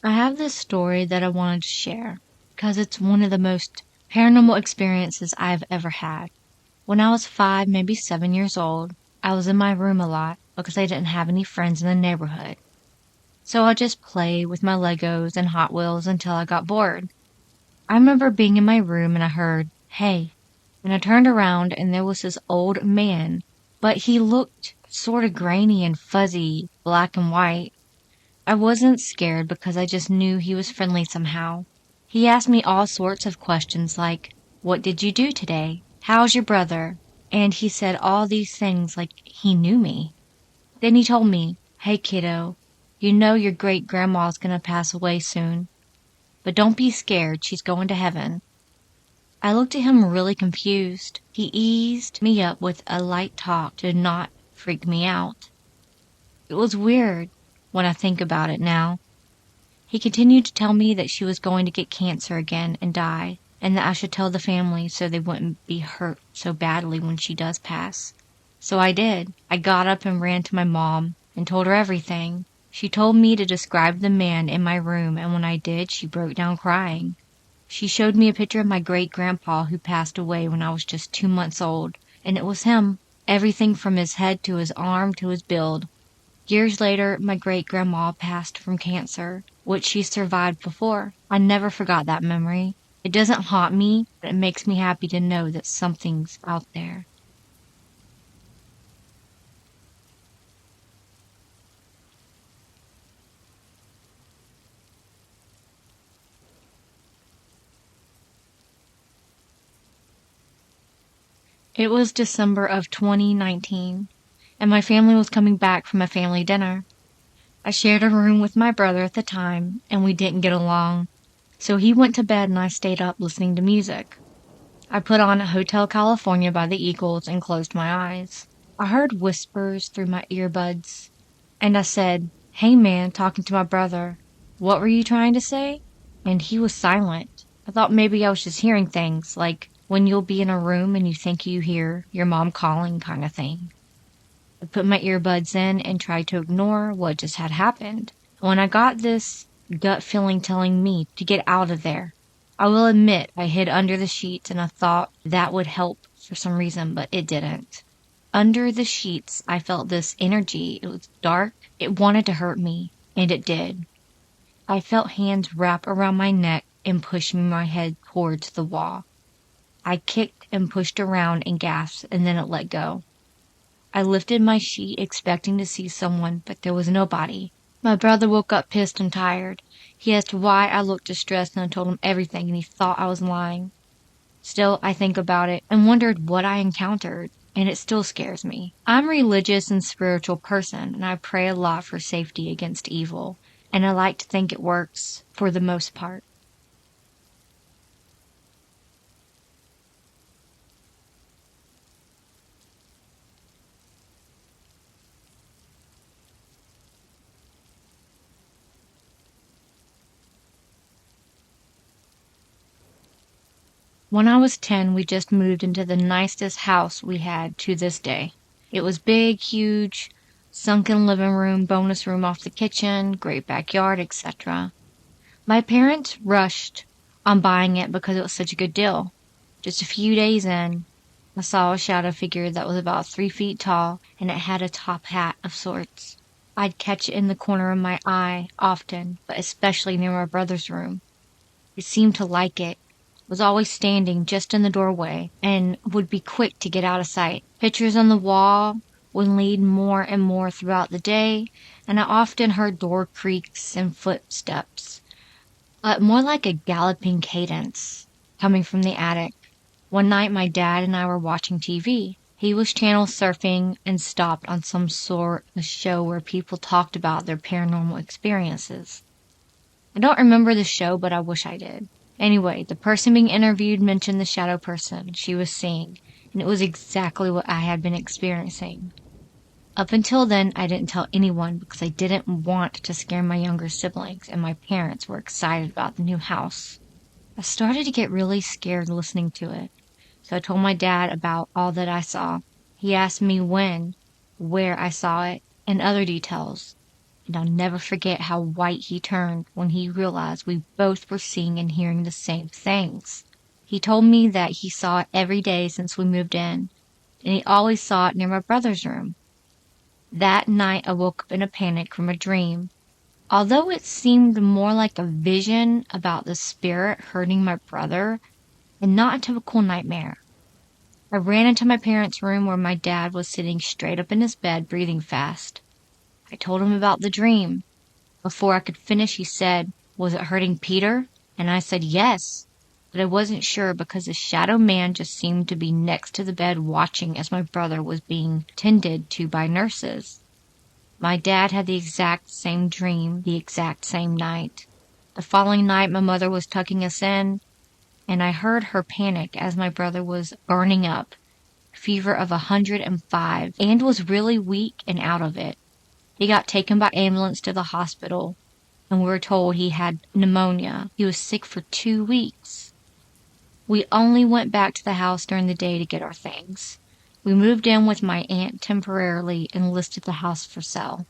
I have this story that I wanted to share because it's one of the most paranormal experiences I've ever had. When I was 5, maybe 7 years old, I was in my room a lot because I didn't have any friends in the neighborhood. So I'd just play with my Legos and Hot Wheels until I got bored. I remember being in my room and I heard, "Hey," and I turned around and there was this old man, but he looked sort of grainy and fuzzy, black and white. I wasn't scared because I just knew he was friendly somehow. He asked me all sorts of questions like, "What did you do today? How's your brother?" And he said all these things like he knew me. Then he told me, "Hey kiddo, you know your great grandma's gonna pass away soon. But don't be scared, she's going to heaven." I looked at him really confused. He eased me up with a light talk to not freak me out. It was weird when I think about it now. He continued to tell me that she was going to get cancer again and die, and that I should tell the family so they wouldn't be hurt so badly when she does pass. So I did. I got up and ran to my mom and told her everything. She told me to describe the man in my room, and when I did, she broke down crying. She showed me a picture of my great-grandpa who passed away when I was just 2 months old, and it was him. Everything from his head to his arm to his build. Years later, my great-grandma passed from cancer, which she survived before. I never forgot that memory. It doesn't haunt me, but it makes me happy to know that something's out there. It was December of 2019, and my family was coming back from a family dinner. I shared a room with my brother at the time, and we didn't get along, so he went to bed and I stayed up listening to music. I put on Hotel California by the Eagles and closed my eyes. I heard whispers through my earbuds, and I said, "Hey man," talking to my brother, "what were you trying to say?" And he was silent. I thought maybe I was just hearing things, like when you'll be in a room and you think you hear your mom calling kind of thing. I put my earbuds in and tried to ignore what just had happened. When I got this gut feeling telling me to get out of there, I will admit I hid under the sheets and I thought that would help for some reason, but it didn't. Under the sheets, I felt this energy. It was dark. It wanted to hurt me, and it did. I felt hands wrap around my neck and push my head towards the wall. I kicked and pushed around and gasped, and then it let go. I lifted my sheet expecting to see someone, but there was nobody. My brother woke up pissed and tired. He asked why I looked distressed, and I told him everything, and he thought I was lying. Still, I think about it and wondered what I encountered, and it still scares me. I'm a religious and spiritual person, and I pray a lot for safety against evil, and I like to think it works for the most part. When I was 10, we just moved into the nicest house we had to this day. It was big, huge, sunken living room, bonus room off the kitchen, great backyard, etc. My parents rushed on buying it because it was such a good deal. Just a few days in, I saw a shadow figure that was about 3 feet tall, and it had a top hat of sorts. I'd catch it in the corner of my eye often, but especially near my brother's room. It seemed to like it, was always standing just in the doorway, and would be quick to get out of sight. Pictures on the wall would lead more and more throughout the day, and I often heard door creaks and footsteps, but more like a galloping cadence coming from the attic. One night my dad and I were watching TV. He was channel surfing and stopped on some sort of show where people talked about their paranormal experiences. I don't remember the show, but I wish I did. Anyway, the person being interviewed mentioned the shadow person she was seeing, and it was exactly what I had been experiencing. Up until then, I didn't tell anyone because I didn't want to scare my younger siblings, and my parents were excited about the new house. I started to get really scared listening to it, so I told my dad about all that I saw. He asked me when, where I saw it, and other details. and I'll never forget how white he turned when he realized we both were seeing and hearing the same things. He told me that he saw it every day since we moved in, and he always saw it near my brother's room. That night I woke up in a panic from a dream. Although it seemed more like a vision about the spirit hurting my brother and not a typical nightmare. I ran into my parents' room where my dad was sitting straight up in his bed, breathing fast. I told him about the dream. Before I could finish, he said, "Was it hurting Peter?" And I said yes, but I wasn't sure because the shadow man just seemed to be next to the bed watching as my brother was being tended to by nurses. My dad had the exact same dream the exact same night. The following night, my mother was tucking us in, and I heard her panic as my brother was burning up, fever of 105, and was really weak and out of it. He got taken by ambulance to the hospital, and we were told he had pneumonia. He was sick for 2 weeks. We only went back to the house during the day to get our things. We moved in with my aunt temporarily and listed the house for sale.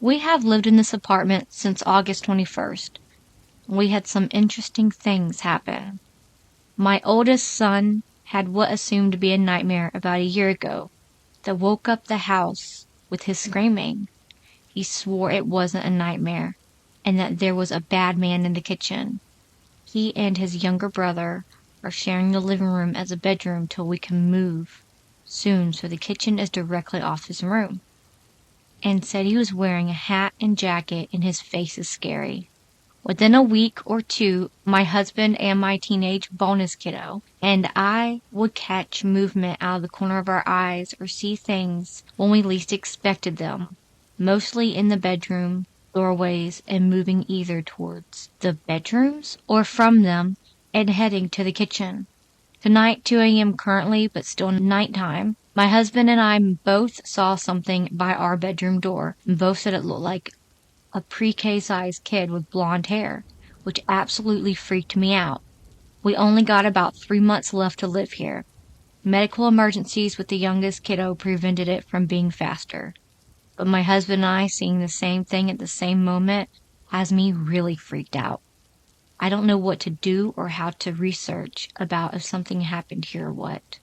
We have lived in this apartment since August 21st. We had some interesting things happen. My oldest son had what assumed to be a nightmare about a year ago that woke up the house with his screaming. He swore it wasn't a nightmare and that there was a bad man in the kitchen. He and his younger brother are sharing the living room as a bedroom till we can move soon, so the kitchen is directly off his room. And said he was wearing a hat and jacket and his face is scary. Within a week or two, my husband and my teenage bonus kiddo and I would catch movement out of the corner of our eyes or see things when we least expected them, mostly in the bedroom, doorways, and moving either towards the bedrooms or from them and heading to the kitchen. Tonight, 2 a.m. currently, but still nighttime, my husband and I both saw something by our bedroom door, and both said it looked like a pre-K sized kid with blonde hair, which absolutely freaked me out. We only got about 3 months left to live here. Medical emergencies with the youngest kiddo prevented it from being faster. But my husband and I seeing the same thing at the same moment has me really freaked out. I don't know what to do or how to research about if something happened here or what.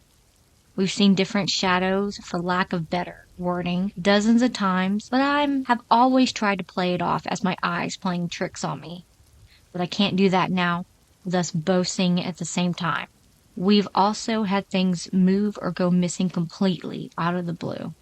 We've seen different shadows, for lack of better wording, dozens of times, but I have always tried to play it off as my eyes playing tricks on me. But I can't do that now, with us both seeing it at the same time. We've also had things move or go missing completely out of the blue.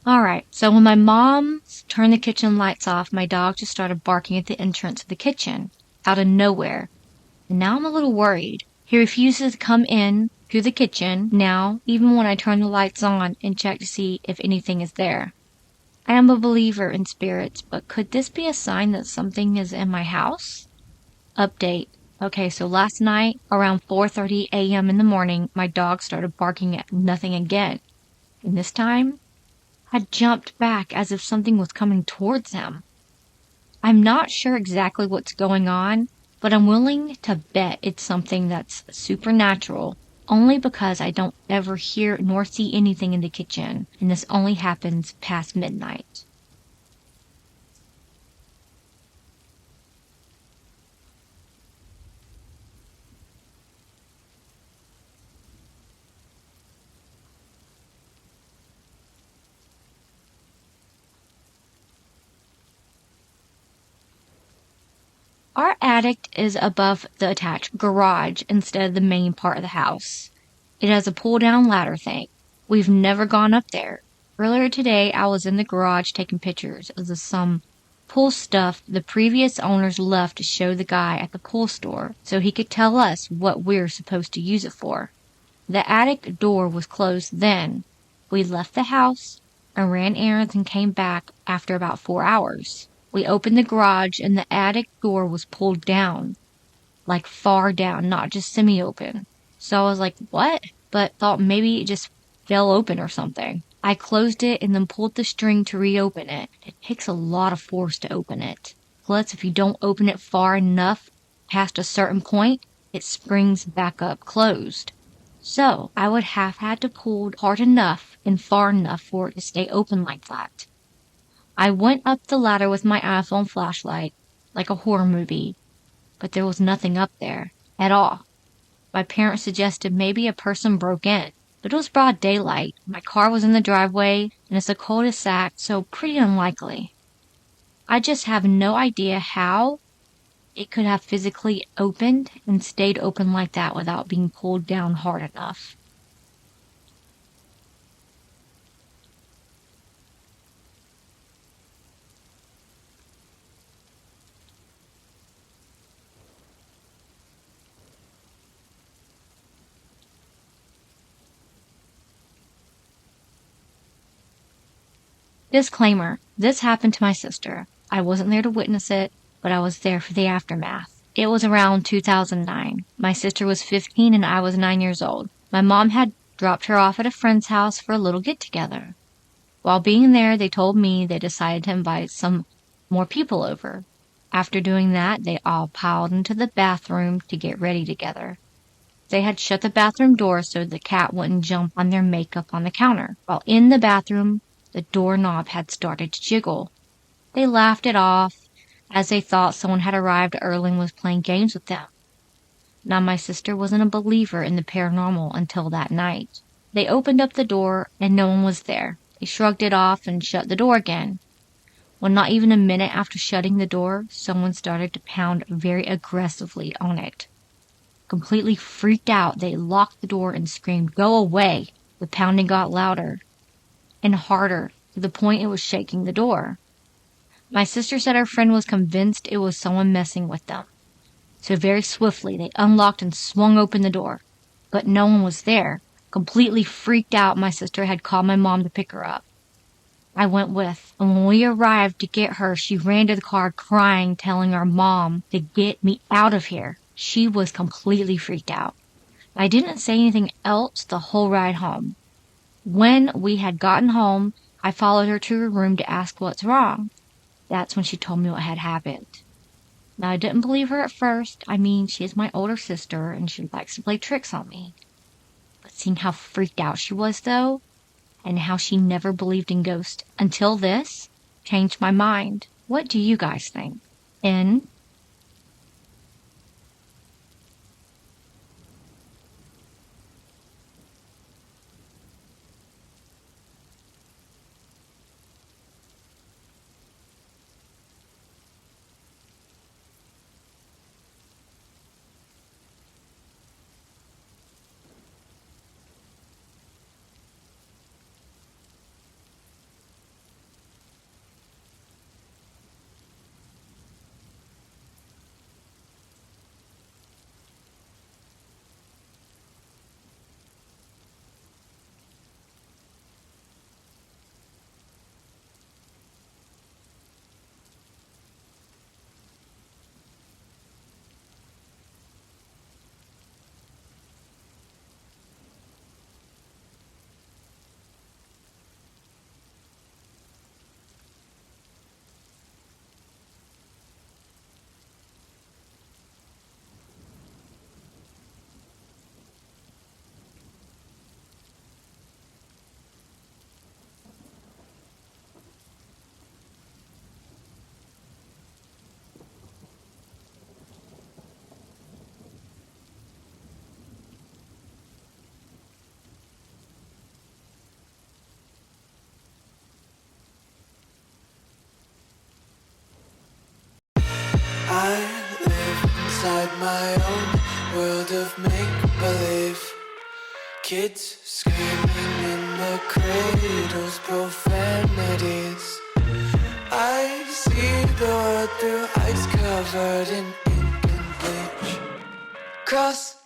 Alright, so when my mom turned the kitchen lights off, my dog just started barking at the entrance of the kitchen, out of nowhere. And now I'm a little worried. He refuses to come in to the kitchen now, even when I turn the lights on and check to see if anything is there. I am a believer in spirits, but could this be a sign that something is in my house? Update. Okay, so last night, around 4:30 a.m. in the morning, my dog started barking at nothing again. And this time, I jumped back as if something was coming towards him. I'm not sure exactly what's going on, but I'm willing to bet it's something that's supernatural, only because I don't ever hear nor see anything in the kitchen, and this only happens past midnight. Our attic is above the attached garage instead of the main part of the house. It has a pull-down ladder thing. We've never gone up there. Earlier today, I was in the garage taking pictures of some pool stuff the previous owners left to show the guy at the pool store so he could tell us what we're supposed to use it for. The attic door was closed then. We left the house, I ran errands and came back after about 4 hours. We opened the garage and the attic door was pulled down, like far down, not just semi-open. So I was like, what? But thought maybe it just fell open or something. I closed it and then pulled the string to reopen it. It takes a lot of force to open it. Plus, if you don't open it far enough past a certain point, it springs back up closed. So I would have had to pull hard enough and far enough for it to stay open like that. I went up the ladder with my iPhone flashlight, like a horror movie, but there was nothing up there at all. My parents suggested maybe a person broke in, but it was broad daylight. My car was in the driveway, and it's a cul-de-sac, so pretty unlikely. I just have no idea how it could have physically opened and stayed open like that without being pulled down hard enough. Disclaimer, this happened to my sister. I wasn't there to witness it, but I was there for the aftermath. It was around 2009. My sister was 15 and I was 9 years old. My mom had dropped her off at a friend's house for a little get-together. While being there, they told me they decided to invite some more people over. After doing that, they all piled into the bathroom to get ready together. They had shut the bathroom door so the cat wouldn't jump on their makeup on the counter. While in the bathroom, the doorknob had started to jiggle. They laughed it off, as they thought someone had arrived early and was playing games with them. Now, my sister wasn't a believer in the paranormal until that night. They opened up the door, and no one was there. They shrugged it off and shut the door again. Well, not even a minute after shutting the door, someone started to pound very aggressively on it. Completely freaked out, they locked the door and screamed, "Go away!" The pounding got louder and harder, to the point it was shaking the door. My sister said her friend was convinced it was someone messing with them. So very swiftly, they unlocked and swung open the door. But no one was there. Completely freaked out, my sister had called my mom to pick her up. I went with, and when we arrived to get her, she ran to the car crying, telling our mom to get me out of here. She was completely freaked out. I didn't say anything else the whole ride home. When we had gotten home, I followed her to her room to ask what's wrong. That's when she told me what had happened. Now, I didn't believe her at first. I mean, she is my older sister, and she likes to play tricks on me. But seeing how freaked out she was, though, and how she never believed in ghosts until this, changed my mind. What do you guys think? And I live inside my own world of make-believe. Kids screaming in the cradles, profanities. I see the world through ice covered in ink and bleach. Cross